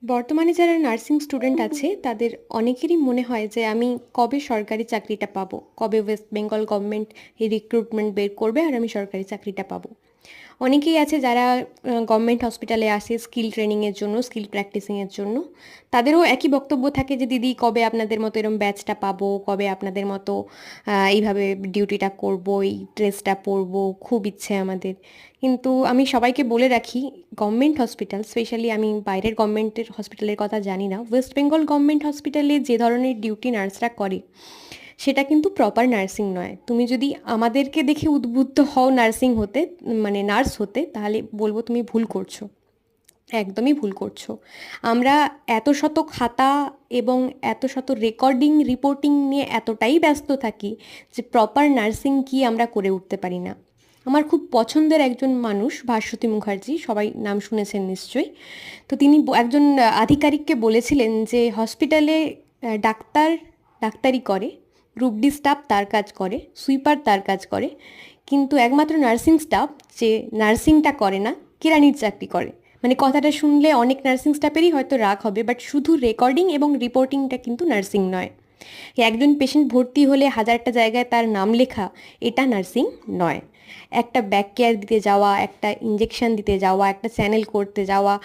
বর্তমানে যারা nursing student আছে তাদের অনেকেরই মনে হয় যে আমি কবে সরকারি চাকরিটা পাবো, কবে ওয়েস্ট বেঙ্গল গভর্নমেন্ট এই রিক্রুটমেন্ট বের করবে আর আমি সরকারি চাকরিটা পাবো। অনেকেই আছে যারা গভর্নমেন্ট হসপিটালে আসে স্কিল ট্রেনিংয়ের জন্য, স্কিল প্র্যাকটিসিংয়ের জন্য। তাদেরও একই বক্তব্য থাকে যে দিদি কবে আপনাদের মতো এরম ব্যাচটা পাবো, কবে আপনাদের মতো এইভাবে ডিউটিটা করব, এই ড্রেসটা পরবো, খুব ইচ্ছে আমাদের। কিন্তু আমি সবাইকে বলে রাখি, গভর্নমেন্ট হসপিটাল, স্পেশালি আমি বাইরের গভর্নমেন্টের হসপিটালের কথা জানি না, ওয়েস্ট বেঙ্গল গভর্নমেন্ট হসপিটালে যে ধরনের ডিউটি নার্সরা করে সেটা কিন্তু প্রপার নার্সিং নয়। তুমি যদি আমাদেরকে দেখে উদ্বুদ্ধ হও নার্সিং হতে, মানে নার্স হতে, তাহলে বলবো তুমি ভুল করছো, একদমই ভুল করছো। আমরা এত শত খাতা এবং এত শত রেকর্ডিং রিপোর্টিং নিয়ে এতটাই ব্যস্ত থাকি যে প্রপার নার্সিং কি আমরা করে উঠতে পারি না। আমার খুব পছন্দের একজন মানুষ ভাস্বতী মুখার্জি, সবাই নাম শুনেছেন নিশ্চয়ই। তো তিনি একজন আধিকারিককে বলেছিলেন যে হসপিটালে ডাক্তার ডাক্তারি করে, গ্রুপ ডি স্টাফ তার কাজ করে, সুইপার তার কাজ করে, কিন্তু একমাত্র নার্সিং স্টাফ যে নার্সিংটা করে না, কেরানির চাকরি করে। মানে কথাটা শুনলে অনেক নার্সিং স্টাফেরই হয়তো রাগ হবে, বাট শুধু রেকর্ডিং এবং রিপোর্টিংটা কিন্তু নার্সিং নয়। একজন পেশেন্ট ভর্তি হলে হাজারটা জায়গায় তার নাম লেখা, এটা নার্সিং নয়। একটা ব্যাক কেয়ার দিতে যাওয়া, একটা ইঞ্জেকশন দিতে যাওয়া, একটা চ্যানেল করতে যাওয়া,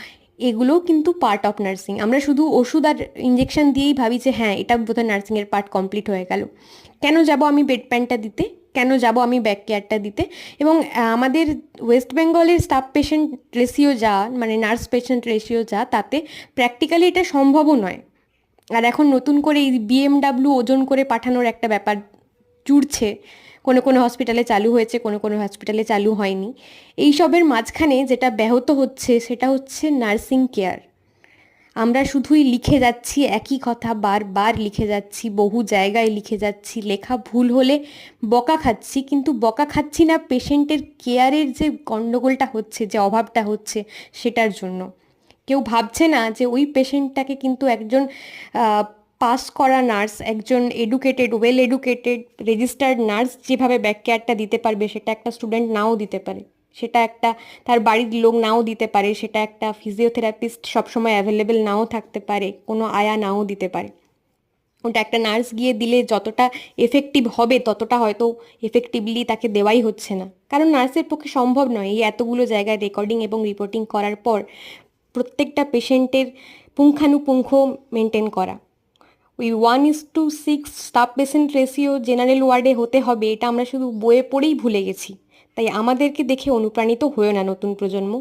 এগুলোও কিন্তু পার্ট অফ নার্সিং। আমরা শুধু ওষুধ আর ইঞ্জেকশন দিয়েই ভাবি যে হ্যাঁ এটা বোধহয় নার্সিংয়ের পার্ট কমপ্লিট হয়ে গেল। কেন যাব আমি বেড প্যানটা দিতে, কেন যাব আমি ব্যাক কেয়ারটা দিতে? এবং আমাদের ওয়েস্ট বেঙ্গলের স্টাফ পেশেন্ট রেশিও যা, মানে নার্স পেশেন্ট রেশিও যা, তাতে প্র্যাকটিক্যালি এটা সম্ভবও নয়। আর এখন নতুন করে এই বিএমডাব্লিউ ওজন করে পাঠানোর একটা ব্যাপার জুড়ছে, কোনো কোনো হসপিটালে চালু হয়েছে, কোনো কোনো হসপিটালে চালু হয়নি। এইসবের মাঝখানে যেটা ব্যাহত হচ্ছে সেটা হচ্ছে নার্সিং কেয়ার। আমরা শুধুই লিখে যাচ্ছি একই কথা, বারবার লিখে যাচ্ছি, বহু জায়গায় লিখে যাচ্ছি, লেখা ভুল হলে বকা খাচ্ছি, কিন্তু বকা খাচ্ছি না পেশেন্টের কেয়ারের যে গণ্ডগোলটা হচ্ছে, যে অভাবটা হচ্ছে সেটার জন্য। কেউ ভাবছে না যে ওই পেশেন্টটাকে কিন্তু একজন পাস করা নার্স, একজন educated, well educated registered nurse যেভাবে ব্যাক কেয়ারটা দিতে পারবে সেটা একটা স্টুডেন্ট নাও দিতে পারে, সেটা একটা তার বাড়ির লোক নাও দিতে পারে, সেটা একটা ফিজিওথেরাপিস্ট সবসময় অ্যাভেলেবেল নাও থাকতে পারে, কোনো আয়া নাও দিতে পারে। ওটা একটা নার্স গিয়ে দিলে যতটা এফেক্টিভ হবে ততটা হয়তো এফেক্টিভলি তাকে দেওয়াই হচ্ছে না, কারণ নার্সের পক্ষে সম্ভব নয় এই এতগুলো জায়গায় রেকর্ডিং এবং রিপোর্টিং করার পর প্রত্যেকটা পেশেন্টের পুঙ্খানুপুঙ্খ মেনটেন করা। ওই 1:6 স্টাফ পেশেন্ট রেশিও জেনারেল ওয়ার্ডে হতে হবে, এটা আমরা শুধু বইয়ে পড়েই ভুলে গেছি। তাই আমাদেরকে দেখে অনুপ্রাণিত হয়েও না নতুন প্রজন্ম।